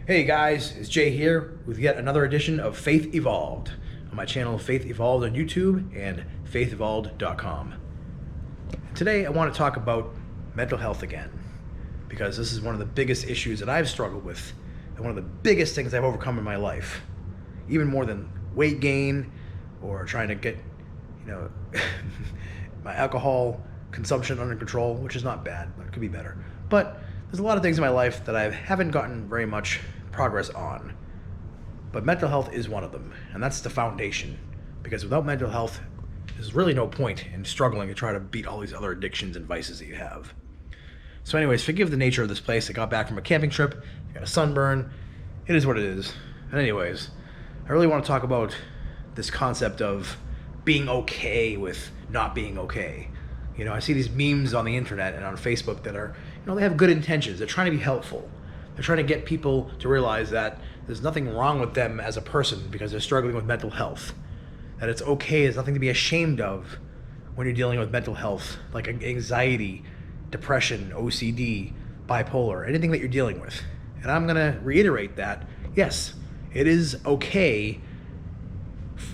Hey guys, it's Jay here with yet another edition of Faith Evolved on my channel Faith Evolved on YouTube and faithevolved.com. Today I want to talk about mental health again because this is one of the biggest issues that I've struggled with and one of the biggest things I've overcome in my life, even more than weight gain or trying to get, my alcohol consumption under control, which is not bad, but it could be better. But there's a lot of things in my life that I haven't gotten very much progress on. But mental health is one of them, and that's the foundation. Because without mental health, there's really no point in struggling to try to beat all these other addictions and vices that you have. So anyways, forgive the nature of this place. I got back from a camping trip, I got a sunburn. It is what it is. And anyways, I really want to talk about this concept of being okay with not being okay. I see these memes on the internet and on Facebook that are, they have good intentions. They're trying to be helpful. They're trying to get people to realize that there's nothing wrong with them as a person because they're struggling with mental health. That it's okay, there's nothing to be ashamed of when you're dealing with mental health, like anxiety, depression, OCD, bipolar, anything that you're dealing with. And I'm going to reiterate that, yes, it is okay.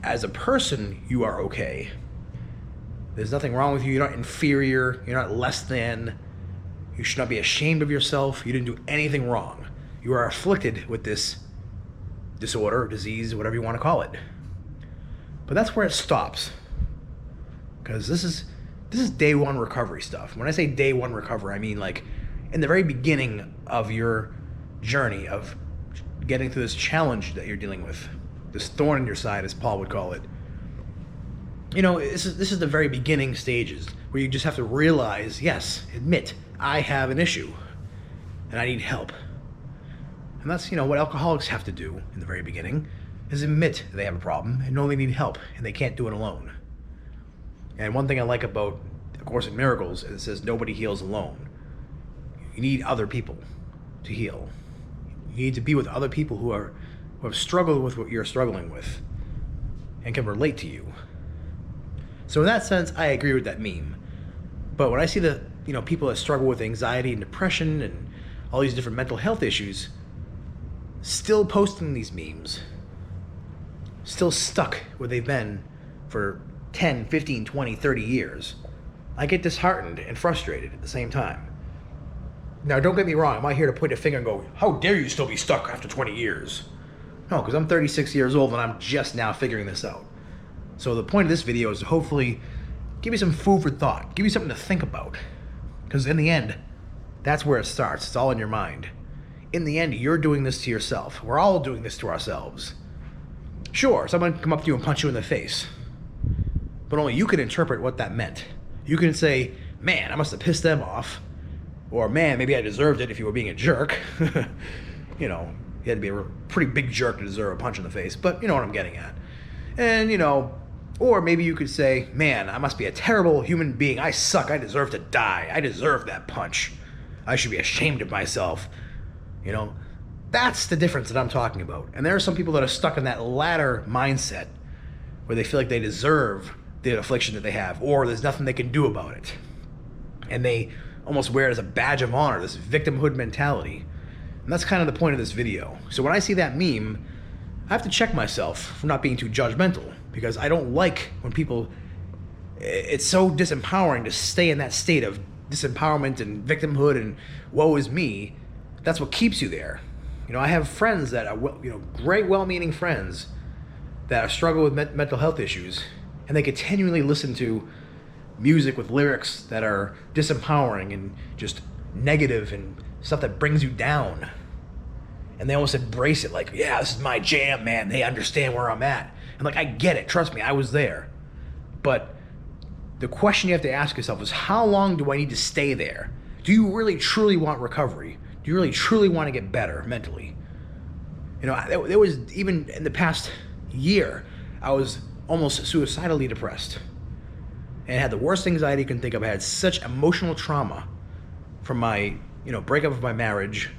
As a person, you are okay. There's nothing wrong with you. You're not inferior. You're not less than. You should not be ashamed of yourself. You didn't do anything wrong. You are afflicted with this disorder, disease, whatever you want to call it. But that's where it stops. Because this is day one recovery stuff. When I say day one recovery, I mean like in the very beginning of your journey of getting through this challenge that you're dealing with, this thorn in your side, as Paul would call it. This is the very beginning stages where you just have to realize, yes, admit, I have an issue and I need help. And that's, what alcoholics have to do in the very beginning is admit they have a problem and know they need help and they can't do it alone. And one thing I like about A Course in Miracles is it says nobody heals alone. You need other people to heal. You need to be with other people who have struggled with what you're struggling with and can relate to you. So in that sense, I agree with that meme. But when I see the people that struggle with anxiety and depression and all these different mental health issues still posting these memes, still stuck where they've been for 10, 15, 20, 30 years, I get disheartened and frustrated at the same time. Now, don't get me wrong, I'm not here to point a finger and go, how dare you still be stuck after 20 years? No, because I'm 36 years old and I'm just now figuring this out. So the point of this video is to hopefully give you some food for thought, give you something to think about. Because in the end, that's where it starts. It's all in your mind. In the end, you're doing this to yourself. We're all doing this to ourselves. Sure, someone can come up to you and punch you in the face. But only you can interpret what that meant. You can say, man, I must have pissed them off. Or, man, maybe I deserved it if you were being a jerk. You had to be a pretty big jerk to deserve a punch in the face. But you know what I'm getting at. And, or maybe you could say, man, I must be a terrible human being. I suck. I deserve to die. I deserve that punch. I should be ashamed of myself. That's the difference that I'm talking about. And there are some people that are stuck in that latter mindset where they feel like they deserve the affliction that they have, or there's nothing they can do about it. And they almost wear it as a badge of honor, this victimhood mentality. And that's kind of the point of this video. So when I see that meme, I have to check myself for not being too judgmental, because I don't like when it's so disempowering to stay in that state of disempowerment and victimhood and woe is me. That's what keeps you there. I have friends that are, great well-meaning friends that struggle with mental health issues, and they continually listen to music with lyrics that are disempowering and just negative and stuff that brings you down. And they almost embrace it like, yeah, this is my jam, man. They understand where I'm at. And I get it. Trust me, I was there. But the question you have to ask yourself is, how long do I need to stay there? Do you really, truly want recovery? Do you really, truly want to get better mentally? There was, even in the past year, I was almost suicidally depressed. And had the worst anxiety you can think of. I had such emotional trauma from my, breakup of my marriage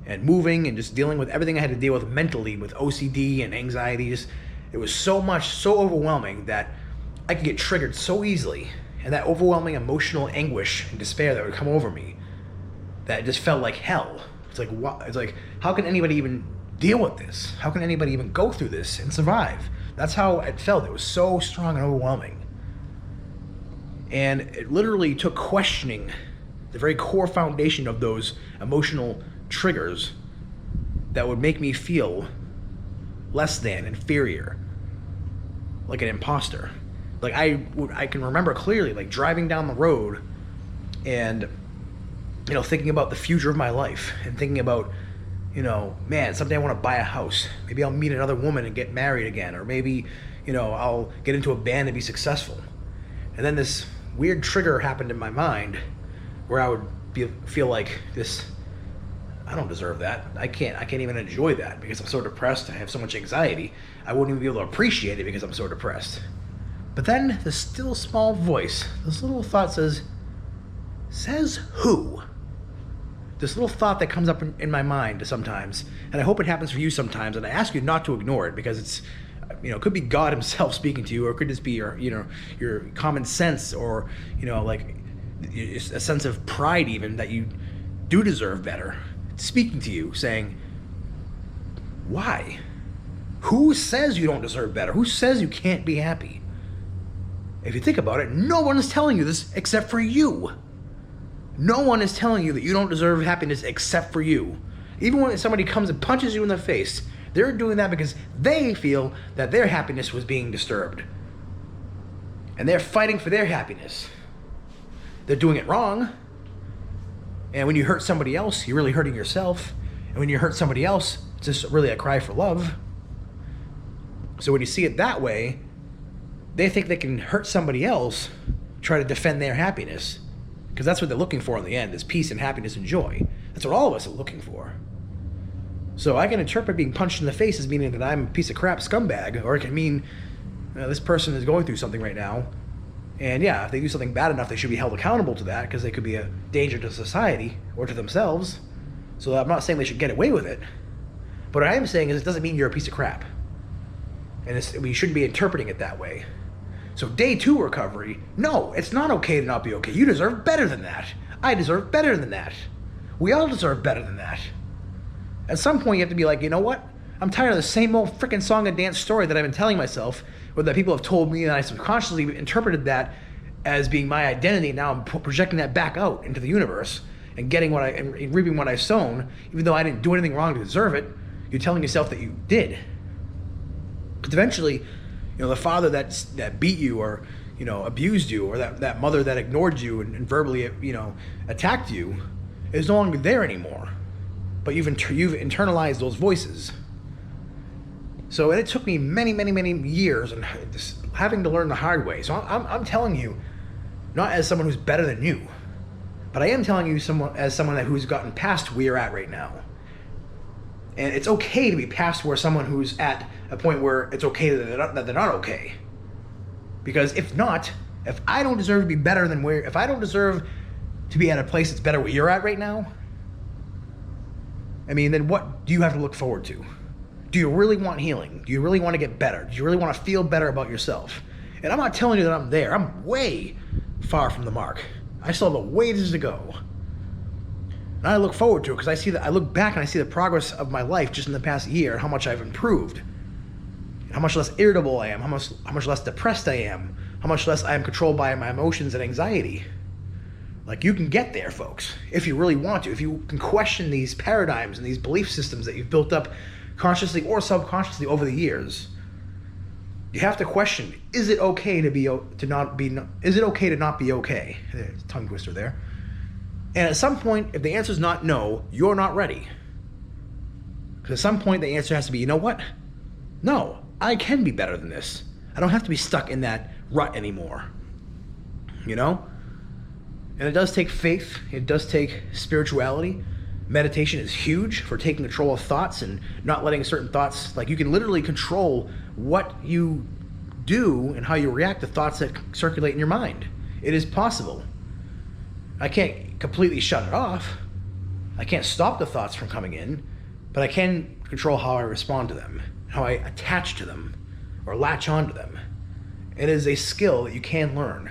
and moving and just dealing with everything I had to deal with mentally with OCD and anxiety. It was so much, so overwhelming that I could get triggered so easily. And that overwhelming emotional anguish and despair that would come over me, that it just felt like hell. It's like, what? It's like, how can anybody even deal with this? How can anybody even go through this and survive? That's how it felt. It was so strong and overwhelming. And it literally took questioning the very core foundation of those emotional triggers that would make me feel less than, inferior, like an imposter. Like I can remember clearly, like driving down the road and, you know, thinking about the future of my life and thinking about, you know, man, someday I want to buy a house. Maybe I'll meet another woman and get married again. Or maybe, you know, I'll get into a band and be successful. And then this weird trigger happened in my mind where I would feel like this, I don't deserve that. I can't even enjoy that because I'm so depressed. I have so much anxiety. I wouldn't even be able to appreciate it because I'm so depressed. But then this still small voice, this little thought says who? This little thought that comes up in my mind sometimes, and I hope it happens for you sometimes, and I ask you not to ignore it because it's, you know, it could be God himself speaking to you, or it could just be your, you know, your common sense, or, you know, like a sense of pride even that you do deserve better, speaking to you, saying, why? Who says you don't deserve better? Who says you can't be happy? If you think about it, no one is telling you this except for you. No one is telling you that you don't deserve happiness except for you. Even when somebody comes and punches you in the face, they're doing that because they feel that their happiness was being disturbed. And they're fighting for their happiness. They're doing it wrong. And when you hurt somebody else, you're really hurting yourself. And when you hurt somebody else, it's just really a cry for love. So when you see it that way, they think they can hurt somebody else, try to defend their happiness. Because that's what they're looking for in the end, is peace and happiness and joy. That's what all of us are looking for. So I can interpret being punched in the face as meaning that I'm a piece of crap scumbag, or it can mean this person is going through something right now. And yeah, if they do something bad enough, they should be held accountable to that, because they could be a danger to society or to themselves. So I'm not saying they should get away with it. But what I am saying is it doesn't mean you're a piece of crap. And we shouldn't be interpreting it that way. So day 2 recovery, no, it's not okay to not be okay. You deserve better than that. I deserve better than that. We all deserve better than that. At some point you have to be like, you know what? I'm tired of the same old freaking song and dance story that I've been telling myself, or that people have told me, and I subconsciously interpreted that as being my identity. Now I'm projecting that back out into the universe and getting and reaping what I've sown, even though I didn't do anything wrong to deserve it. You're telling yourself that you did. But eventually, you know, the father that beat you, or, you know, abused you, or that mother that ignored you and verbally, you know, attacked you, is no longer there anymore. But you've internalized those voices. So it took me many, many, many years and having to learn the hard way. So I'm telling you, not as someone who's better than you, but I am telling you as someone who's gotten past where you're at right now. And it's okay to be past where someone who's at a point where it's okay that they're not okay. Because if I don't deserve to be better than if I don't deserve to be at a place that's better where you're at right now, I mean, then what do you have to look forward to? Do you really want healing? Do you really want to get better? Do you really want to feel better about yourself? And I'm not telling you that I'm there. I'm way far from the mark. I still have a ways to go. And I look forward to it because I look back and I see the progress of my life just in the past year, how much I've improved, how much less irritable I am, how much less depressed I am, how much less I am controlled by my emotions and anxiety. Like, you can get there, folks, if you really want to. If you can question these paradigms and these belief systems that you've built up consciously or subconsciously over the years, you have to question: is it okay to not be okay? Tongue twister there. And at some point, if the answer is not no, you're not ready. Because at some point, the answer has to be, you know what? No, I can be better than this. I don't have to be stuck in that rut anymore. You know? And it does take faith. It does take spirituality. Meditation is huge for taking control of thoughts and not letting certain thoughts, like, you can literally control what you do and how you react to thoughts that circulate in your mind. It is possible. I can't completely shut it off. I can't stop the thoughts from coming in, but I can control how I respond to them, how I attach to them or latch onto them. It is a skill that you can learn.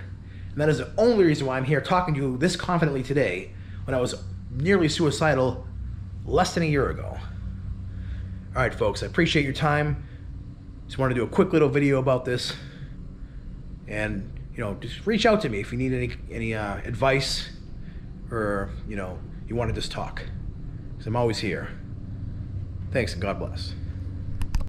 And that is the only reason why I'm here talking to you this confidently today, when I was nearly suicidal less than a year ago. All right, folks, I appreciate your time. Just want to do a quick little video about this. And, just reach out to me if you need any advice, or, you want to just talk. Because I'm always here. Thanks, and God bless.